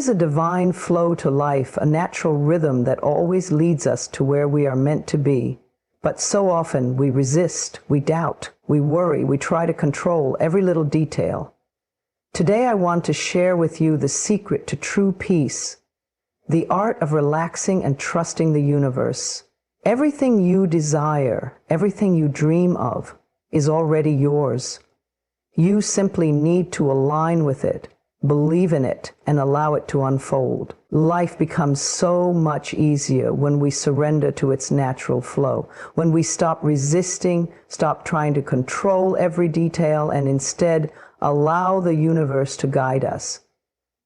is a divine flow to life, a natural rhythm that always leads us to where we are meant to be. But so often we resist, we doubt, we worry, we try to control every little detail. Today I want to share with you the secret to true peace, the art of relaxing and trusting the universe. Everything you desire, everything you dream of, is already yours. You simply need to align with it, believe in it, and allow it to unfold. Life becomes so much easier when we surrender to its natural flow, when we stop resisting, stop trying to control every detail, and instead allow the universe to guide us.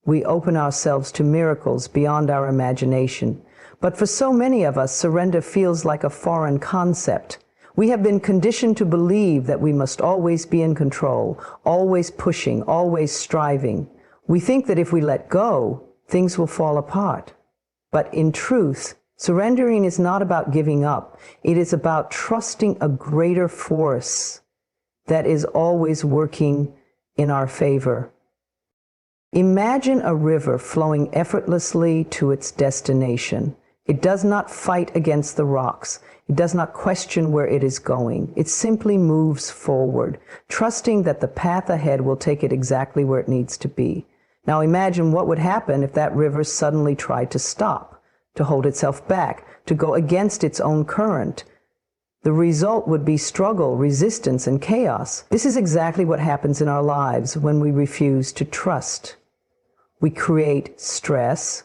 We open ourselves to miracles beyond our imagination. But for so many of us, surrender feels like a foreign concept. We have been conditioned to believe that we must always be in control, always pushing, always striving. We think that if we let go, things will fall apart. But in truth, surrendering is not about giving up. It is about trusting a greater force that is always working in our favor. Imagine a river flowing effortlessly to its destination. It does not fight against the rocks. It does not question where it is going. It simply moves forward, trusting that the path ahead will take it exactly where it needs to be. Now imagine what would happen if that river suddenly tried to stop, to hold itself back, to go against its own current. The result would be struggle, resistance, and chaos. This is exactly what happens in our lives when we refuse to trust. We create stress,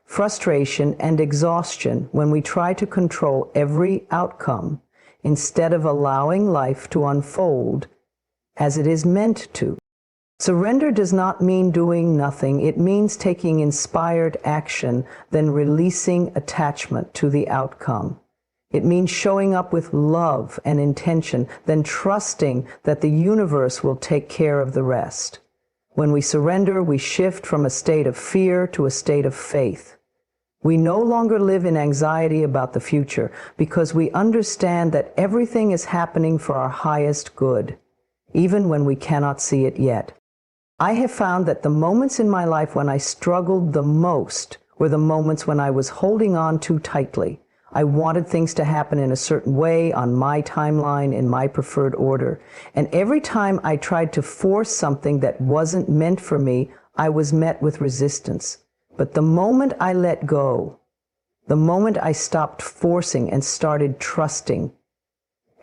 frustration, and exhaustion when we try to control every outcome instead of allowing life to unfold as it is meant to. Surrender does not mean doing nothing. It means taking inspired action, then releasing attachment to the outcome. It means showing up with love and intention, then trusting that the universe will take care of the rest. When we surrender, we shift from a state of fear to a state of faith. We no longer live in anxiety about the future because we understand that everything is happening for our highest good, even when we cannot see it yet. I have found that the moments in my life when I struggled the most were the moments when I was holding on too tightly. I wanted things to happen in a certain way, on my timeline, in my preferred order. And every time I tried to force something that wasn't meant for me, I was met with resistance. But the moment I let go, the moment I stopped forcing and started trusting,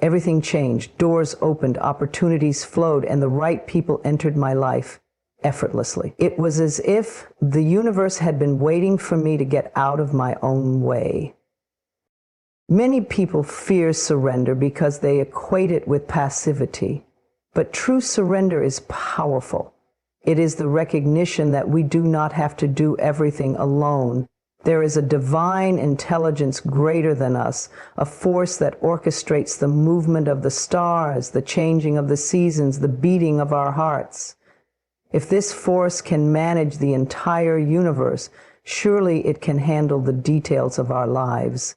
everything changed. Doors opened, opportunities flowed, and the right people entered my life effortlessly. It was as if the universe had been waiting for me to get out of my own way. Many people fear surrender because they equate it with passivity. But true surrender is powerful. It is the recognition that we do not have to do everything alone. There is a divine intelligence greater than us, a force that orchestrates the movement of the stars, the changing of the seasons, the beating of our hearts. If this force can manage the entire universe, surely it can handle the details of our lives.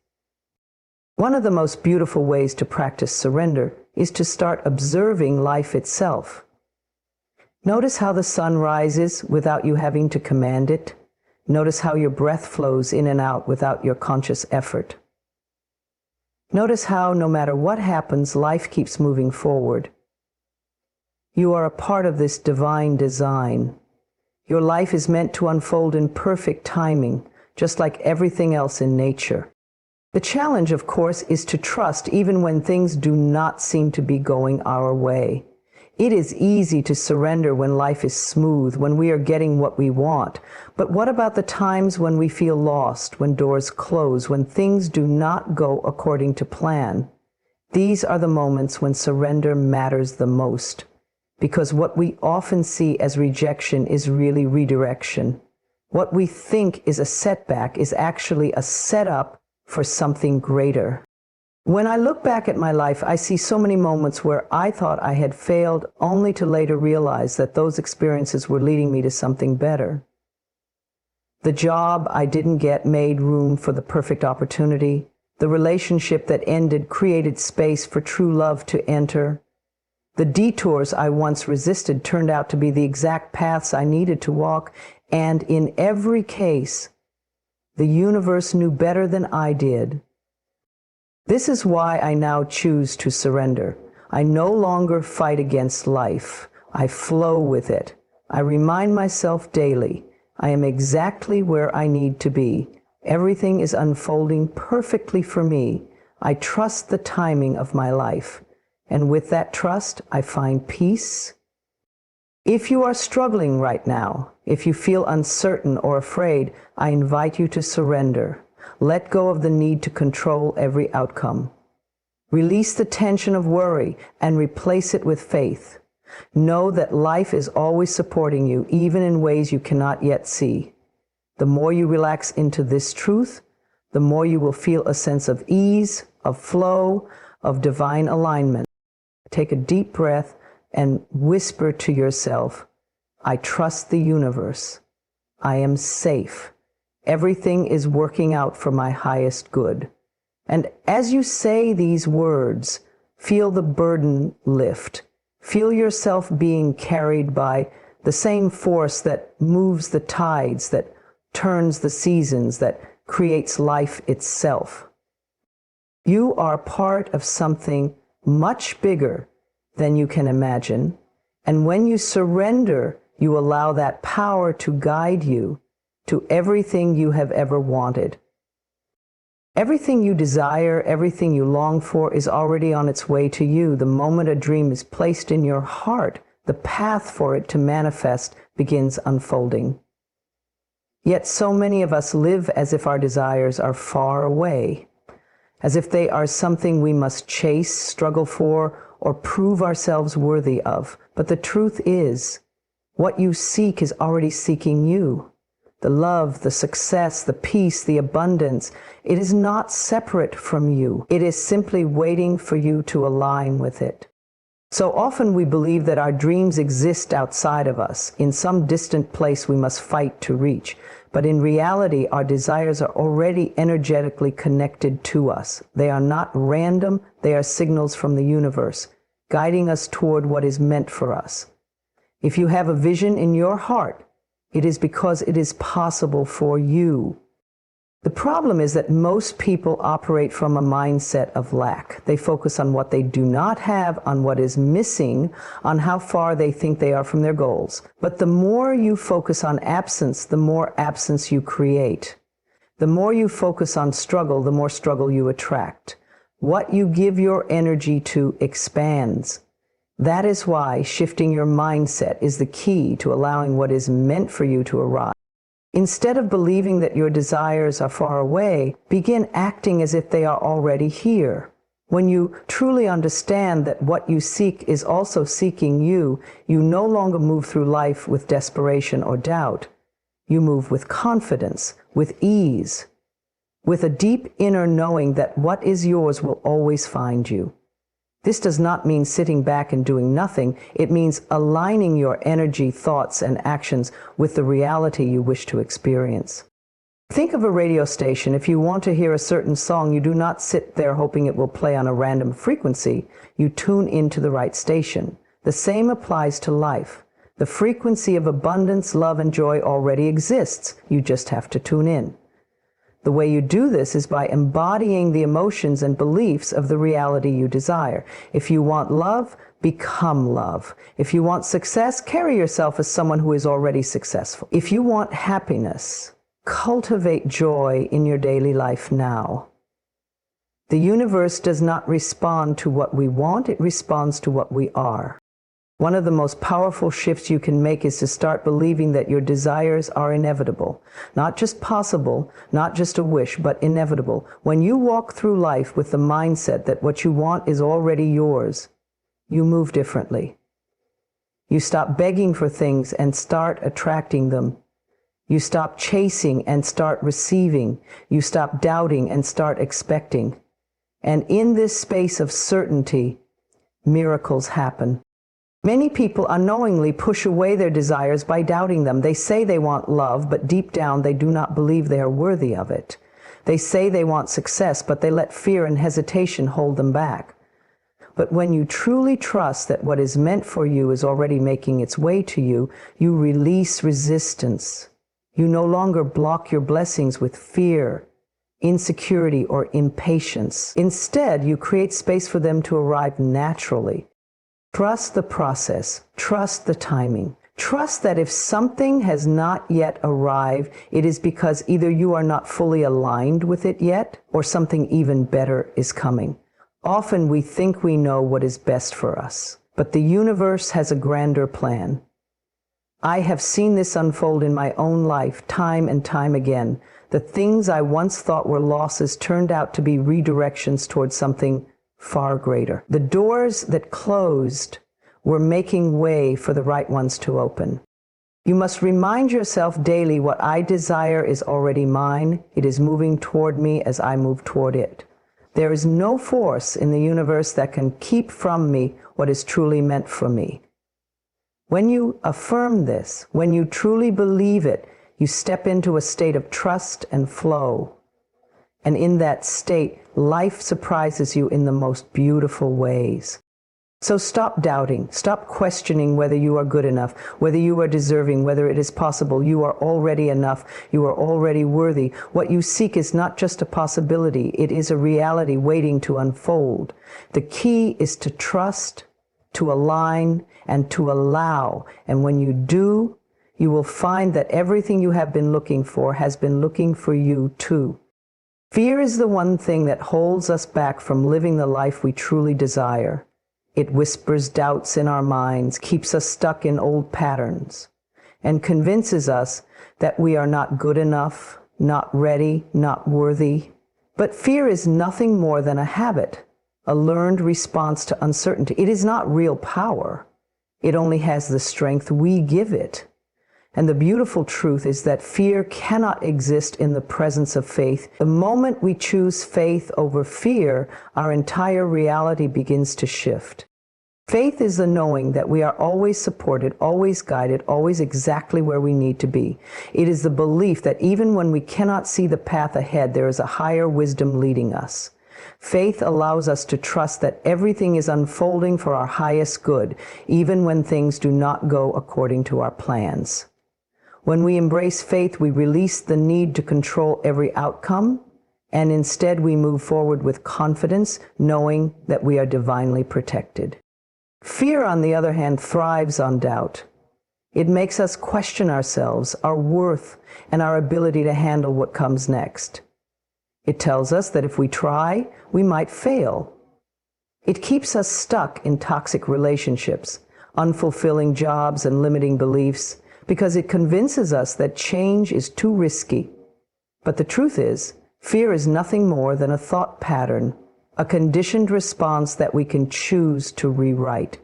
One of the most beautiful ways to practice surrender is to start observing life itself. Notice how the sun rises without you having to command it. Notice how your breath flows in and out without your conscious effort. Notice how, no matter what happens, life keeps moving forward. You are a part of this divine design. Your life is meant to unfold in perfect timing, just like everything else in nature. The challenge, of course, is to trust even when things do not seem to be going our way. It is easy to surrender when life is smooth, when we are getting what we want. But what about the times when we feel lost, when doors close, when things do not go according to plan? These are the moments when surrender matters the most, because what we often see as rejection is really redirection. What we think is a setback is actually a setup for something greater. When I look back at my life, I see so many moments where I thought I had failed, only to later realize that those experiences were leading me to something better. The job I didn't get made room for the perfect opportunity. The relationship that ended created space for true love to enter. The detours I once resisted turned out to be the exact paths I needed to walk, And in every case, the universe knew better than I did. This is why I now choose to surrender. I no longer fight against life. I flow with it. I remind myself daily, I am exactly where I need to be. Everything is unfolding perfectly for me. I trust the timing of my life. And with that trust, I find peace. If you are struggling right now, if you feel uncertain or afraid, I invite you to surrender. Let go of the need to control every outcome. Release the tension of worry and replace it with faith. Know that life is always supporting you, even in ways you cannot yet see. The more you relax into this truth, the more you will feel a sense of ease, of flow, of divine alignment. Take a deep breath and whisper to yourself, I trust the universe. I am safe. Everything is working out for my highest good. And as you say these words, feel the burden lift. Feel yourself being carried by the same force that moves the tides, that turns the seasons, that creates life itself. You are part of something much bigger than you can imagine. And when you surrender, you allow that power to guide you to everything you have ever wanted. Everything you desire, everything you long for is already on its way to you. The moment a dream is placed in your heart, the path for it to manifest begins unfolding. Yet so many of us live as if our desires are far away, as if they are something we must chase, struggle for, or prove ourselves worthy of. But the truth is, what you seek is already seeking you. The love, the success, the peace, the abundance, it is not separate from you. It is simply waiting for you to align with it. So often we believe that our dreams exist outside of us, in some distant place we must fight to reach. But in reality, our desires are already energetically connected to us. They are not random, they are signals from the universe, guiding us toward what is meant for us. If you have a vision in your heart, it is because it is possible for you. The problem is that most people operate from a mindset of lack. They focus on what they do not have, on what is missing, on how far they think they are from their goals. But the more you focus on absence, the more absence you create. The more you focus on struggle, the more struggle you attract. What you give your energy to expands. That is why shifting your mindset is the key to allowing what is meant for you to arrive. Instead of believing that your desires are far away, begin acting as if they are already here. When you truly understand that what you seek is also seeking you, you no longer move through life with desperation or doubt. You move with confidence, with ease, with a deep inner knowing that what is yours will always find you. This does not mean sitting back and doing nothing. It means aligning your energy, thoughts, and actions with the reality you wish to experience. Think of a radio station. If you want to hear a certain song, you do not sit there hoping it will play on a random frequency. You tune into the right station. The same applies to life. The frequency of abundance, love, and joy already exists. You just have to tune in. The way you do this is by embodying the emotions and beliefs of the reality you desire. If you want love, become love. If you want success, carry yourself as someone who is already successful. If you want happiness, cultivate joy in your daily life now. The universe does not respond to what we want, it responds to what we are. One of the most powerful shifts you can make is to start believing that your desires are inevitable. Not just possible, not just a wish, but inevitable. When you walk through life with the mindset that what you want is already yours, you move differently. You stop begging for things and start attracting them. You stop chasing and start receiving. You stop doubting and start expecting. And in this space of certainty, miracles happen. Many people unknowingly push away their desires by doubting them. They say they want love, but deep down they do not believe they are worthy of it. They say they want success, but they let fear and hesitation hold them back. But when you truly trust that what is meant for you is already making its way to you, you release resistance. You no longer block your blessings with fear, insecurity, or impatience. Instead, you create space for them to arrive naturally. Trust the process. Trust the timing. Trust that if something has not yet arrived, it is because either you are not fully aligned with it yet, or something even better is coming. Often we think we know what is best for us, but the universe has a grander plan. I have seen this unfold in my own life time and time again. The things I once thought were losses turned out to be redirections towards something far greater. The doors that closed were making way for the right ones to open. You must remind yourself daily, what I desire is already mine. It is moving toward me as I move toward it. There is no force in the universe that can keep from me what is truly meant for me. When you affirm this, when you truly believe it, you step into a state of trust and flow. And in that state, life surprises you in the most beautiful ways. So stop doubting, stop questioning whether you are good enough, whether you are deserving, whether it is possible. You are already enough. You are already worthy. What you seek is not just a possibility. It is a reality waiting to unfold. The key is to trust, to align, and to allow. And when you do, you will find that everything you have been looking for has been looking for you too. Fear is the one thing that holds us back from living the life we truly desire. It whispers doubts in our minds, keeps us stuck in old patterns, and convinces us that we are not good enough, not ready, not worthy. But fear is nothing more than a habit, a learned response to uncertainty. It is not real power. It only has the strength we give it. And the beautiful truth is that fear cannot exist in the presence of faith. The moment we choose faith over fear, our entire reality begins to shift. Faith is the knowing that we are always supported, always guided, always exactly where we need to be. It is the belief that even when we cannot see the path ahead, there is a higher wisdom leading us. Faith allows us to trust that everything is unfolding for our highest good, even when things do not go according to our plans. When we embrace faith, we release the need to control every outcome, and instead we move forward with confidence, knowing that we are divinely protected. Fear, on the other hand, thrives on doubt. It makes us question ourselves, our worth, and our ability to handle what comes next. It tells us that if we try, we might fail. It keeps us stuck in toxic relationships, unfulfilling jobs, and limiting beliefs, because it convinces us that change is too risky. But the truth is, fear is nothing more than a thought pattern, a conditioned response that we can choose to rewrite.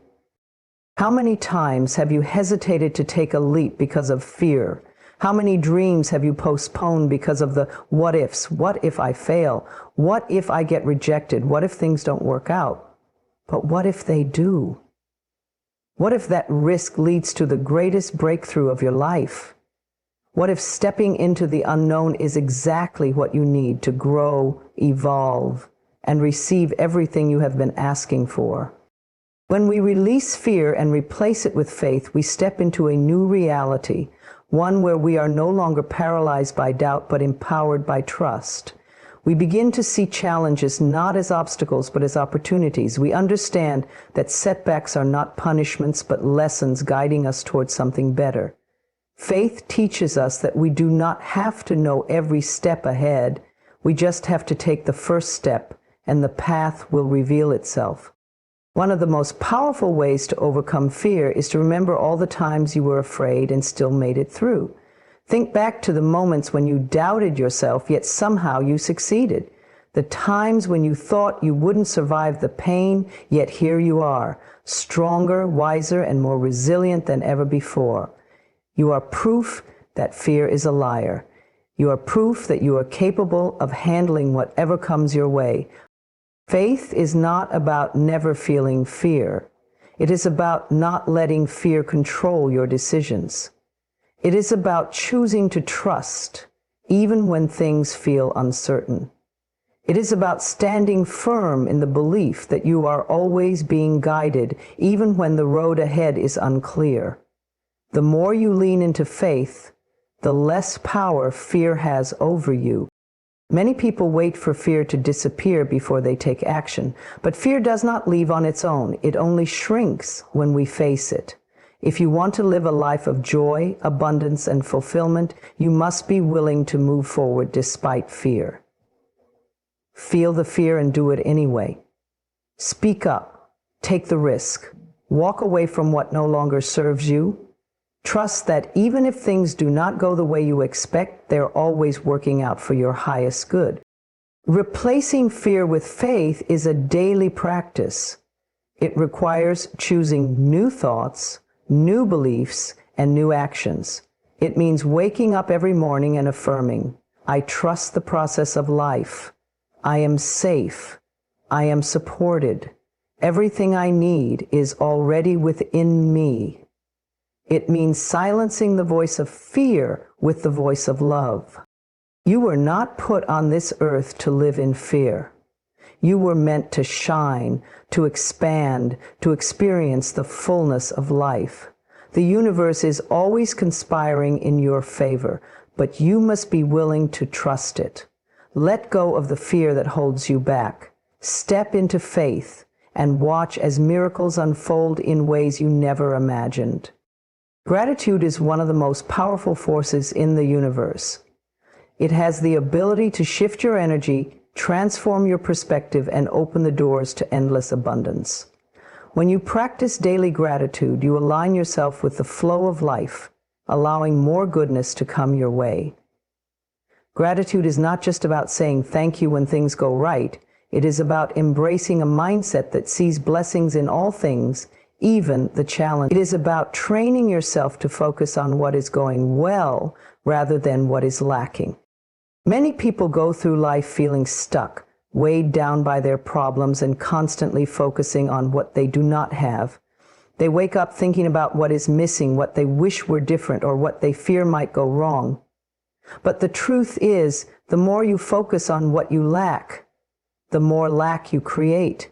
How many times have you hesitated to take a leap because of fear? How many dreams have you postponed because of the what ifs? What if I fail? What if I get rejected? What if things don't work out? But what if they do? What if that risk leads to the greatest breakthrough of your life? What if stepping into the unknown is exactly what you need to grow, evolve, and receive everything you have been asking for? When we release fear and replace it with faith, we step into a new reality, one where we are no longer paralyzed by doubt, but empowered by trust. We begin to see challenges not as obstacles, but as opportunities. We understand that setbacks are not punishments, but lessons guiding us towards something better. Faith teaches us that we do not have to know every step ahead. We just have to take the first step, and the path will reveal itself. One of the most powerful ways to overcome fear is to remember all the times you were afraid and still made it through. Think back to the moments when you doubted yourself, yet somehow you succeeded. The times when you thought you wouldn't survive the pain, yet here you are, stronger, wiser, and more resilient than ever before. You are proof that fear is a liar. You are proof that you are capable of handling whatever comes your way. Faith is not about never feeling fear. It is about not letting fear control your decisions. It is about choosing to trust, even when things feel uncertain. It is about standing firm in the belief that you are always being guided, even when the road ahead is unclear. The more you lean into faith, the less power fear has over you. Many people wait for fear to disappear before they take action, but fear does not leave on its own. It only shrinks when we face it. If you want to live a life of joy, abundance, and fulfillment, you must be willing to move forward despite fear. Feel the fear and do it anyway. Speak up. Take the risk. Walk away from what no longer serves you. Trust that even if things do not go the way you expect, they're always working out for your highest good. Replacing fear with faith is a daily practice. It requires choosing new thoughts, new beliefs, and new actions. It means waking up every morning and affirming, I trust the process of life. I am safe. I am supported. Everything I need is already within me. It means silencing the voice of fear with the voice of love. You were not put on this earth to live in fear. You were meant to shine, to expand, to experience the fullness of life. The universe is always conspiring in your favor, but you must be willing to trust it. Let go of the fear that holds you back. Step into faith and watch as miracles unfold in ways you never imagined. Gratitude is one of the most powerful forces in the universe. It has the ability to shift your energy, transform your perspective, and open the doors to endless abundance. When you practice daily gratitude, you align yourself with the flow of life, allowing more goodness to come your way. Gratitude is not just about saying thank you when things go right. It is about embracing a mindset that sees blessings in all things, even the challenge. It is about training yourself to focus on what is going well rather than what is lacking. Many people go through life feeling stuck, weighed down by their problems and constantly focusing on what they do not have. They wake up thinking about what is missing, what they wish were different, or what they fear might go wrong. But the truth is, the more you focus on what you lack, the more lack you create.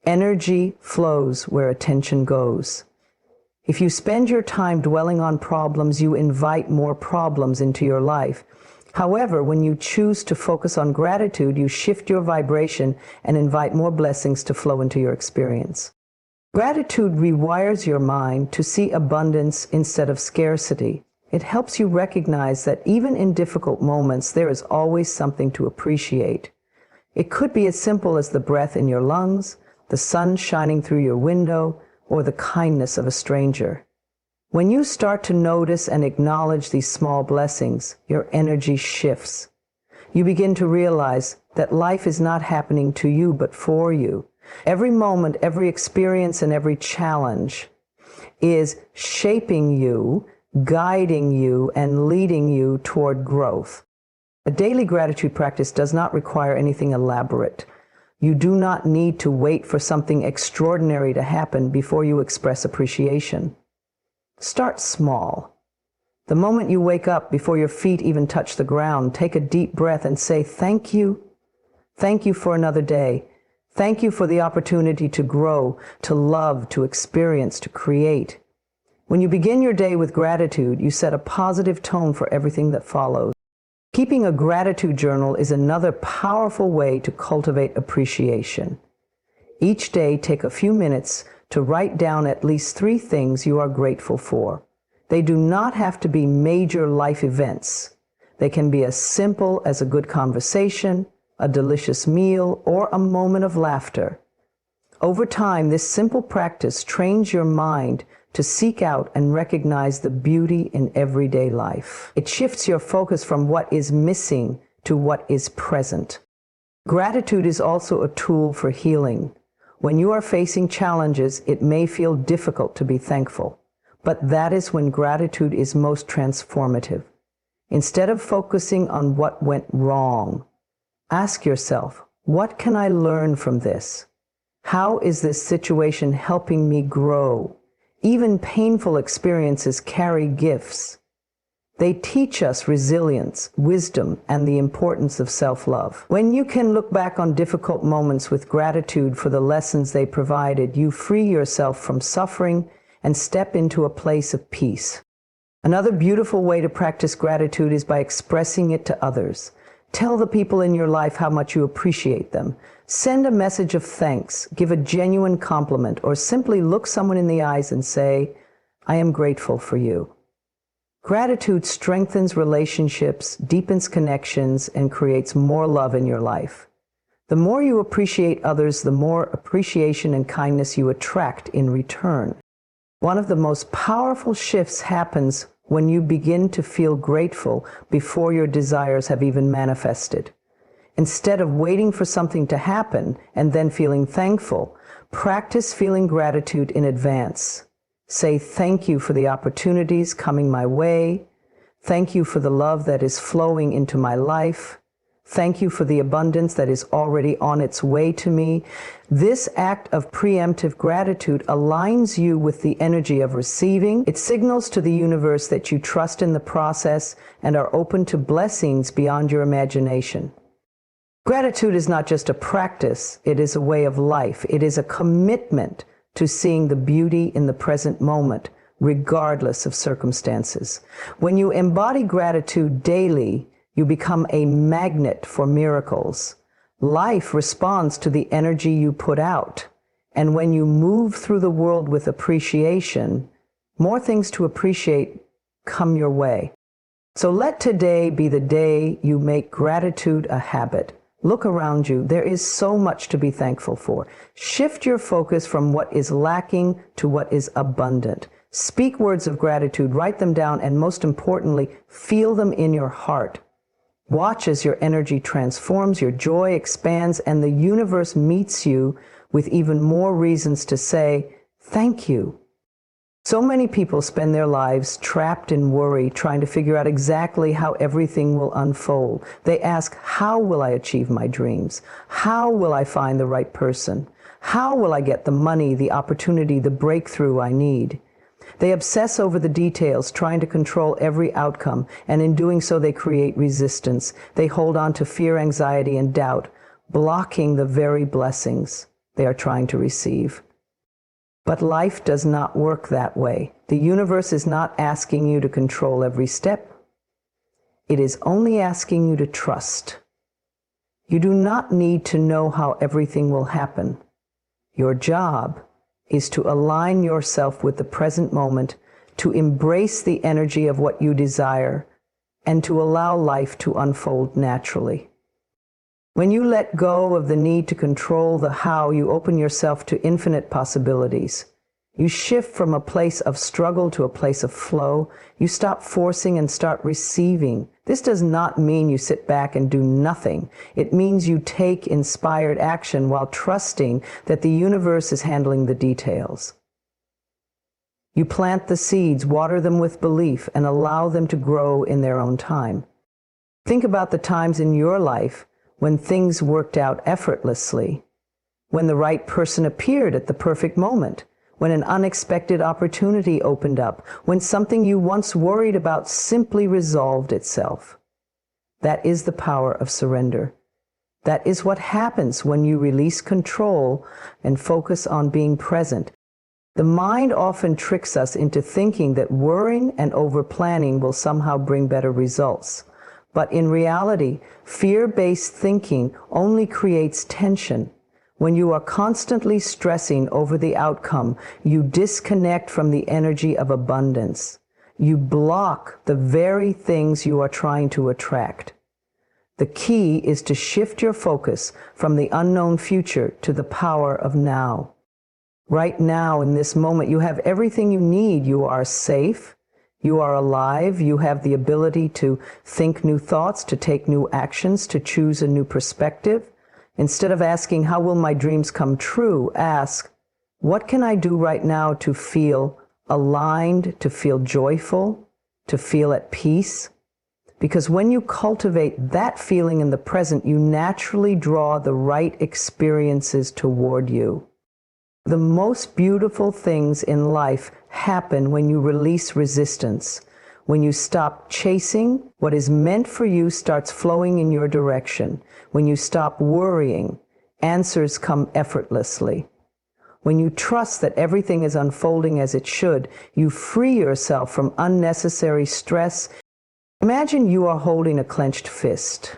Energy flows where attention goes. If you spend your time dwelling on problems, you invite more problems into your life. However, when you choose to focus on gratitude, you shift your vibration and invite more blessings to flow into your experience. Gratitude rewires your mind to see abundance instead of scarcity. It helps you recognize that even in difficult moments, there is always something to appreciate. It could be as simple as the breath in your lungs, the sun shining through your window, or the kindness of a stranger. When you start to notice and acknowledge these small blessings, your energy shifts. You begin to realize that life is not happening to you, but for you. Every moment, every experience, and every challenge is shaping you, guiding you, and leading you toward growth. A daily gratitude practice does not require anything elaborate. You do not need to wait for something extraordinary to happen before you express appreciation. Start small. The moment you wake up, before your feet even touch the ground, take a deep breath and say, thank you. Thank you for another day. Thank you for the opportunity to grow, to love, to experience, to create. When you begin your day with gratitude, you set a positive tone for everything that follows. Keeping a gratitude journal is another powerful way to cultivate appreciation. Each day, take a few minutes to write down at least 3 things you are grateful for. They do not have to be major life events. They can be as simple as a good conversation, a delicious meal, or a moment of laughter. Over time, this simple practice trains your mind to seek out and recognize the beauty in everyday life. It shifts your focus from what is missing to what is present. Gratitude is also a tool for healing. When you are facing challenges, it may feel difficult to be thankful, but that is when gratitude is most transformative. Instead of focusing on what went wrong, ask yourself, what can I learn from this? How is this situation helping me grow? Even painful experiences carry gifts. They teach us resilience, wisdom, and the importance of self-love. When you can look back on difficult moments with gratitude for the lessons they provided, you free yourself from suffering and step into a place of peace. Another beautiful way to practice gratitude is by expressing it to others. Tell the people in your life how much you appreciate them. Send a message of thanks, give a genuine compliment, or simply look someone in the eyes and say, "I am grateful for you." Gratitude strengthens relationships, deepens connections, and creates more love in your life. The more you appreciate others, the more appreciation and kindness you attract in return. One of the most powerful shifts happens when you begin to feel grateful before your desires have even manifested. Instead of waiting for something to happen and then feeling thankful, practice feeling gratitude in advance. Say thank you for the opportunities coming my way. Thank you for the love that is flowing into my life. Thank you for the abundance that is already on its way to me. This act of preemptive gratitude aligns you with the energy of receiving. It signals to the universe that you trust in the process and are open to blessings beyond your imagination. Gratitude is not just a practice, it is a way of life. It is a commitment to seeing the beauty in the present moment, regardless of circumstances. When you embody gratitude daily, you become a magnet for miracles. Life responds to the energy you put out. And when you move through the world with appreciation, more things to appreciate come your way. So let today be the day you make gratitude a habit. Look around you. There is so much to be thankful for. Shift your focus from what is lacking to what is abundant. Speak words of gratitude, write them down, and most importantly, feel them in your heart. Watch as your energy transforms, your joy expands, and the universe meets you with even more reasons to say, thank you. So many people spend their lives trapped in worry, trying to figure out exactly how everything will unfold. They ask, how will I achieve my dreams? How will I find the right person? How will I get the money, the opportunity, the breakthrough I need? They obsess over the details, trying to control every outcome, and in doing so they create resistance. They hold on to fear, anxiety, and doubt, blocking the very blessings they are trying to receive. But life does not work that way. The universe is not asking you to control every step. It is only asking you to trust. You do not need to know how everything will happen. Your job is to align yourself with the present moment, to embrace the energy of what you desire, and to allow life to unfold naturally. When you let go of the need to control the how, you open yourself to infinite possibilities. You shift from a place of struggle to a place of flow. You stop forcing and start receiving. This does not mean you sit back and do nothing. It means you take inspired action while trusting that the universe is handling the details. You plant the seeds, water them with belief, and allow them to grow in their own time. Think about the times in your life when things worked out effortlessly, when the right person appeared at the perfect moment, when an unexpected opportunity opened up, when something you once worried about simply resolved itself. That is the power of surrender. That is what happens when you release control and focus on being present. The mind often tricks us into thinking that worrying and over-planning will somehow bring better results. But in reality, fear-based thinking only creates tension. When you are constantly stressing over the outcome, you disconnect from the energy of abundance. You block the very things you are trying to attract. The key is to shift your focus from the unknown future to the power of now. Right now, in this moment, you have everything you need. You are safe. You are alive. You have the ability to think new thoughts, to take new actions, to choose a new perspective. Instead of asking, how will my dreams come true? Ask, what can I do right now to feel aligned, to feel joyful, to feel at peace? Because when you cultivate that feeling in the present, you naturally draw the right experiences toward you. The most beautiful things in life happen when you release resistance. When you stop chasing, what is meant for you starts flowing in your direction. When you stop worrying, answers come effortlessly. When you trust that everything is unfolding as it should, you free yourself from unnecessary stress. Imagine you are holding a clenched fist.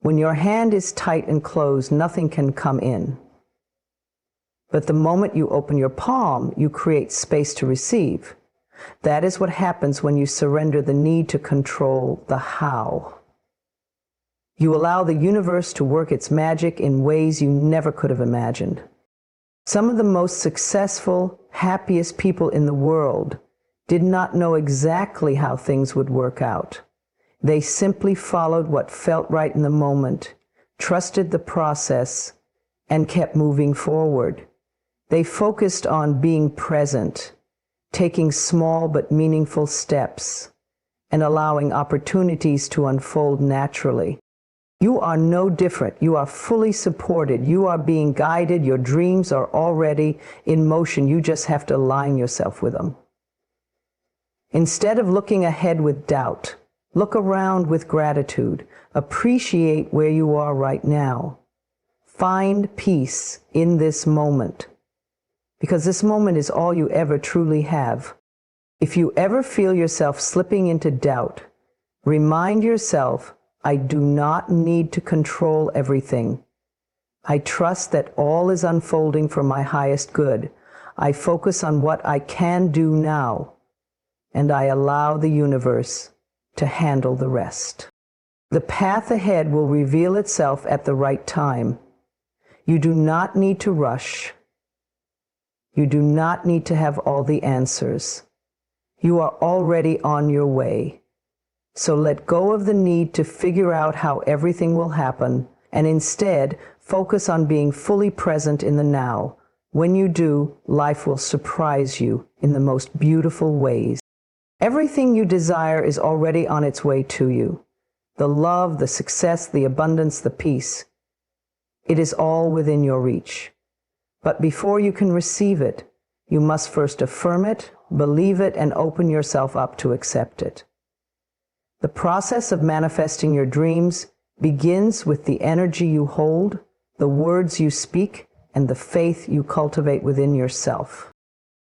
When your hand is tight and closed, nothing can come in. But the moment you open your palm, you create space to receive. That is what happens when you surrender the need to control the how. You allow the universe to work its magic in ways you never could have imagined. Some of the most successful, happiest people in the world did not know exactly how things would work out. They simply followed what felt right in the moment, trusted the process, and kept moving forward. They focused on being present, taking small but meaningful steps, and allowing opportunities to unfold naturally. You are no different. You are fully supported. You are being guided. Your dreams are already in motion. You just have to align yourself with them. Instead of looking ahead with doubt, look around with gratitude. Appreciate where you are right now. Find peace in this moment, because this moment is all you ever truly have. If you ever feel yourself slipping into doubt, remind yourself, I do not need to control everything. I trust that all is unfolding for my highest good. I focus on what I can do now, and I allow the universe to handle the rest. The path ahead will reveal itself at the right time. You do not need to rush. You do not need to have all the answers. You are already on your way. So let go of the need to figure out how everything will happen, and instead focus on being fully present in the now. When you do, life will surprise you in the most beautiful ways. Everything you desire is already on its way to you. The love, the success, the abundance, the peace. It is all within your reach. But before you can receive it, you must first affirm it, believe it, and open yourself up to accept it. The process of manifesting your dreams begins with the energy you hold, the words you speak, and the faith you cultivate within yourself.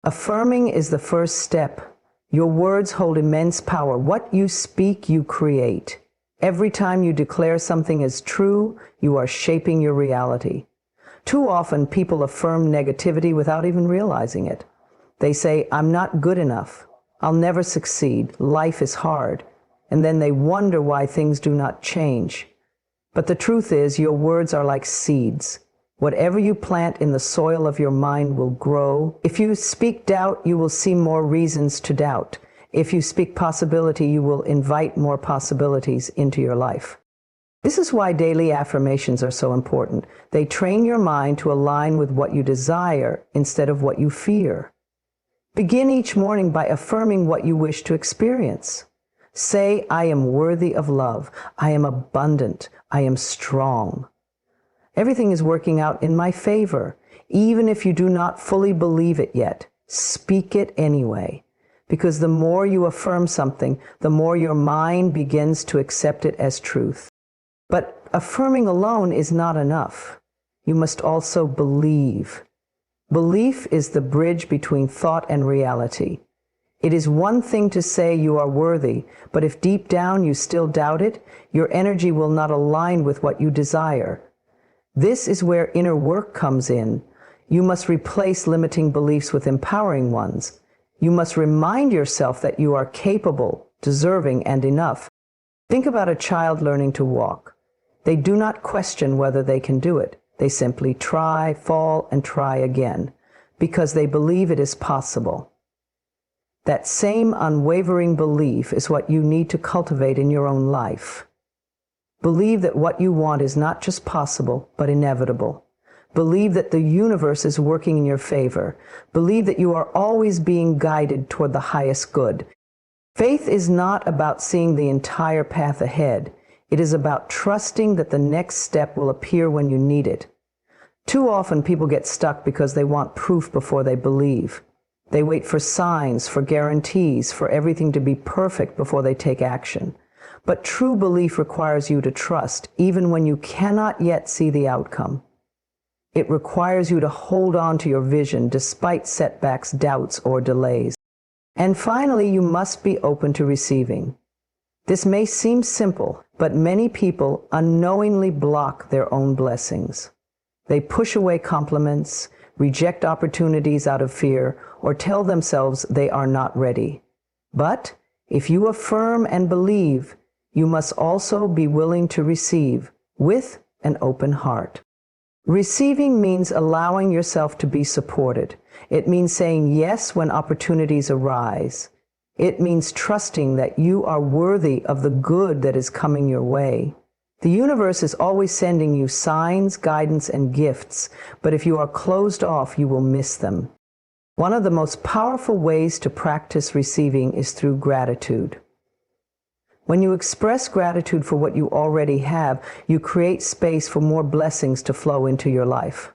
Affirming is the first step. Your words hold immense power. What you speak, you create. Every time you declare something as true, you are shaping your reality. Too often, people affirm negativity without even realizing it. They say, I'm not good enough. I'll never succeed. Life is hard. And then they wonder why things do not change. But the truth is, your words are like seeds. Whatever you plant in the soil of your mind will grow. If you speak doubt, you will see more reasons to doubt. If you speak possibility, you will invite more possibilities into your life. This is why daily affirmations are so important. They train your mind to align with what you desire instead of what you fear. Begin each morning by affirming what you wish to experience. Say, I am worthy of love. I am abundant. I am strong. Everything is working out in my favor. Even if you do not fully believe it yet, speak it anyway. Because the more you affirm something, the more your mind begins to accept it as truth. But affirming alone is not enough. You must also believe. Belief is the bridge between thought and reality. It is one thing to say you are worthy, but if deep down you still doubt it, your energy will not align with what you desire. This is where inner work comes in. You must replace limiting beliefs with empowering ones. You must remind yourself that you are capable, deserving, and enough. Think about a child learning to walk. They do not question whether they can do it. They simply try, fall, and try again, because they believe it is possible. That same unwavering belief is what you need to cultivate in your own life. Believe that what you want is not just possible, but inevitable. Believe that the universe is working in your favor. Believe that you are always being guided toward the highest good. Faith is not about seeing the entire path ahead. It is about trusting that the next step will appear when you need it. Too often people get stuck because they want proof before they believe. They wait for signs, for guarantees, for everything to be perfect before they take action. But true belief requires you to trust, even when you cannot yet see the outcome. It requires you to hold on to your vision despite setbacks, doubts, or delays. And finally, you must be open to receiving. This may seem simple, but many people unknowingly block their own blessings. They push away compliments, reject opportunities out of fear, or tell themselves they are not ready. But if you affirm and believe, you must also be willing to receive with an open heart. Receiving means allowing yourself to be supported. It means saying yes when opportunities arise. It means trusting that you are worthy of the good that is coming your way. The universe is always sending you signs, guidance, and gifts, but if you are closed off, you will miss them. One of the most powerful ways to practice receiving is through gratitude. When you express gratitude for what you already have, you create space for more blessings to flow into your life.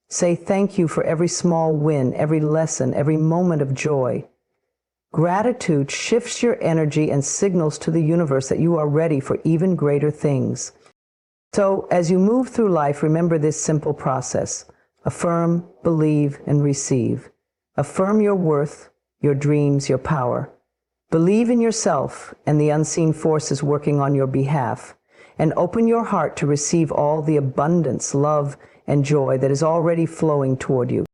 Say thank you for every small win, every lesson, every moment of joy. Gratitude shifts your energy and signals to the universe that you are ready for even greater things. So, as you move through life, remember this simple process. Affirm, believe, and receive. Affirm your worth, your dreams, your power. Believe in yourself and the unseen forces working on your behalf, and open your heart to receive all the abundance, love, and joy that is already flowing toward you.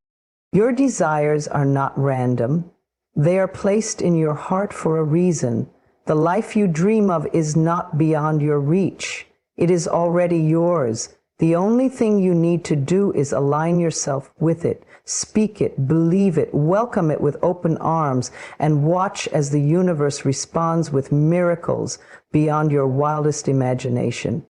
Your desires are not random. They are placed in your heart for a reason. The life you dream of is not beyond your reach. It is already yours. The only thing you need to do is align yourself with it, speak it, believe it, welcome it with open arms, and watch as the universe responds with miracles beyond your wildest imagination.